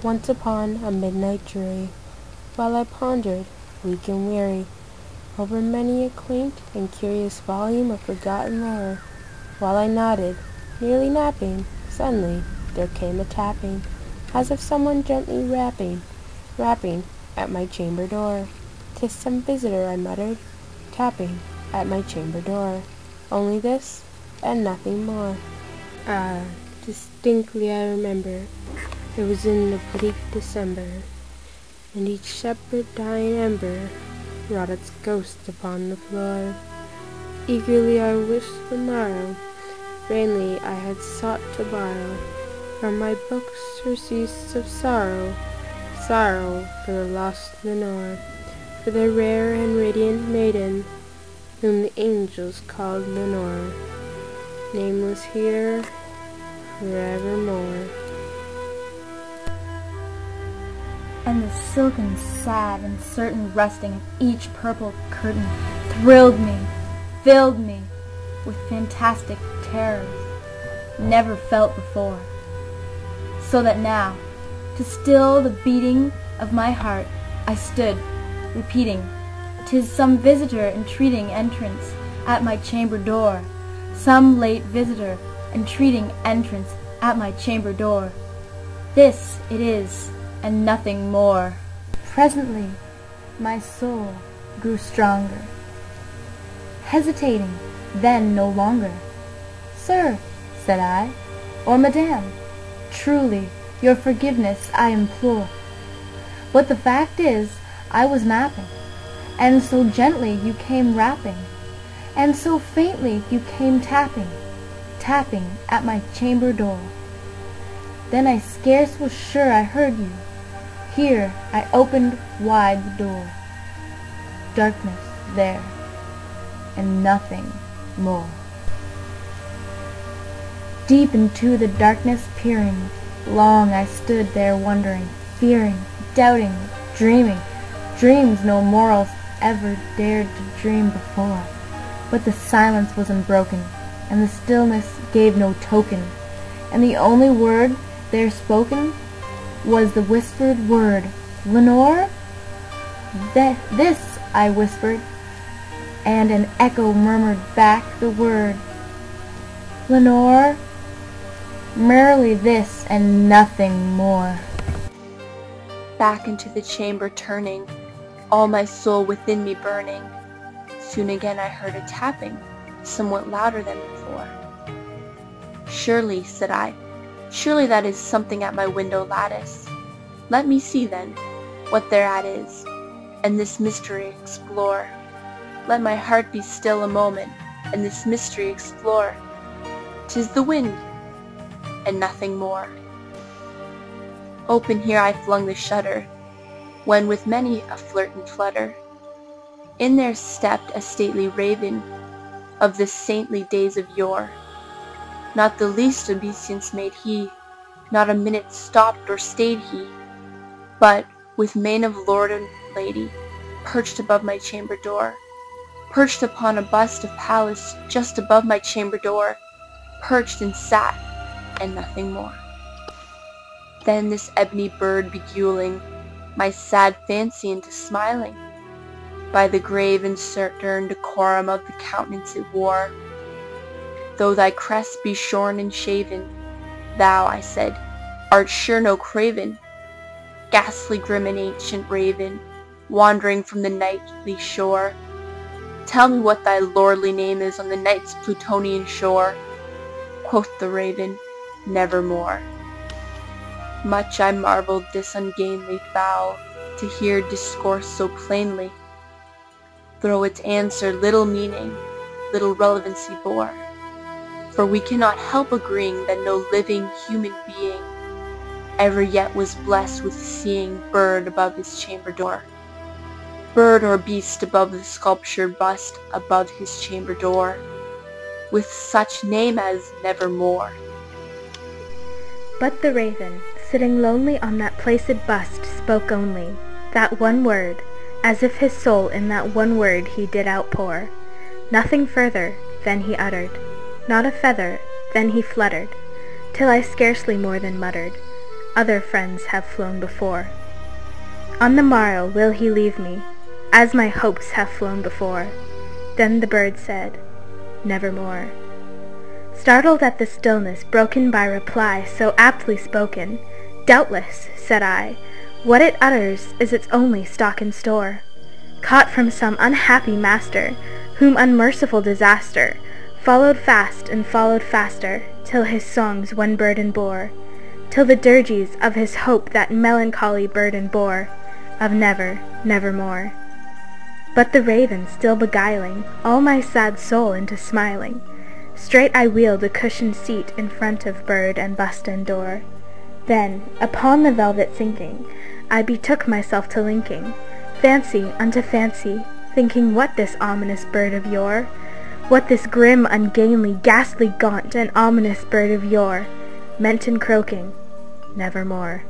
once upon a midnight dreary, while I pondered, weak and weary, over many a quaint and curious volume of forgotten lore, while I nodded, nearly napping, suddenly there came a tapping, as of someone gently rapping at my chamber door. "'Tis some visitor," I muttered, tapping at my chamber door. Only this, and nothing more. Distinctly I remember, it was in the bleak December, and each separate dying ember wrought its ghost upon the floor. Eagerly I wished the morrow, vainly I had sought to borrow from my books surcease of sorrow, sorrow for the lost Lenore, for the rare and radiant maiden, whom the angels called Lenore, nameless here forevermore. And the silken, sad, and certain rusting of each purple curtain thrilled me, filled me with fantastic terrors never felt before, so that now, to still the beating of my heart, I stood, repeating, "'Tis some visitor entreating entrance at my chamber door, some late visitor entreating entrance at my chamber door. This it is, and nothing more." Presently my soul grew stronger, hesitating then no longer. "Sir," said I, "or Madame, truly your forgiveness I implore, but the fact is I was napping, and so gently you came rapping, and so faintly you came tapping, tapping at my chamber door. Then I scarce was sure I heard you. Here I opened wide the door. Darkness there, and nothing more. Deep into the darkness peering, long I stood there wondering, fearing, doubting, dreaming, dreams no mortals ever dared to dream before. But the silence was unbroken, and the stillness gave no token, and the only word there spoken was the whispered word, "Lenore?" This I whispered, and an echo murmured back the word, "Lenore?" Merely this and nothing more. Back into the chamber turning, all my soul within me burning, soon again I heard a tapping, somewhat louder than before. "Surely," said I, "surely that is something at my window lattice. Let me see, then, what thereat is, and this mystery explore. Let my heart be still a moment, and this mystery explore. 'Tis the wind, and nothing more." Open here I flung the shutter, when with many a flirt and flutter, in there stepped a stately raven of the saintly days of yore. Not the least obeisance made he, not a minute stopped or stayed he, but, with mane of lord and lady, perched above my chamber door, perched upon a bust of Pallas just above my chamber door, perched and sat, and nothing more. Then this ebony bird beguiling my sad fancy into smiling, by the grave and stern decorum of the countenance it wore. "Though thy crest be shorn and shaven, thou," I said, "art sure no craven, ghastly grim and ancient raven, wandering from the nightly shore. Tell me what thy lordly name is on the night's Plutonian shore." Quoth the raven, "Nevermore." Much I marveled this ungainly fowl to hear discourse so plainly, though its answer little meaning, little relevancy bore. For we cannot help agreeing that no living human being ever yet was blessed with seeing bird above his chamber door, bird or beast above the sculptured bust above his chamber door, with such name as Nevermore. But the raven, sitting lonely on that placid bust, spoke only that one word, as if his soul in that one word he did outpour. Nothing further then he uttered, not a feather then he fluttered, till I scarcely more than muttered, other friends have flown before. On the morrow will he leave me, as my hopes have flown before. Then the bird said, nevermore. Startled at the stillness broken by reply so aptly spoken, doubtless, said I, what it utters is its only stock and store, caught from some unhappy master, whom unmerciful disaster followed fast and followed faster, till his songs one burden bore, till the dirges of his hope that melancholy burden bore, of never, nevermore. But the raven still beguiling all my sad soul into smiling, straight I wheeled a cushioned seat in front of bird and bust and door. Then, upon the velvet sinking, I betook myself to linking fancy unto fancy, thinking what this ominous bird of yore, what this grim, ungainly, ghastly, gaunt, and ominous bird of yore meant in croaking, nevermore.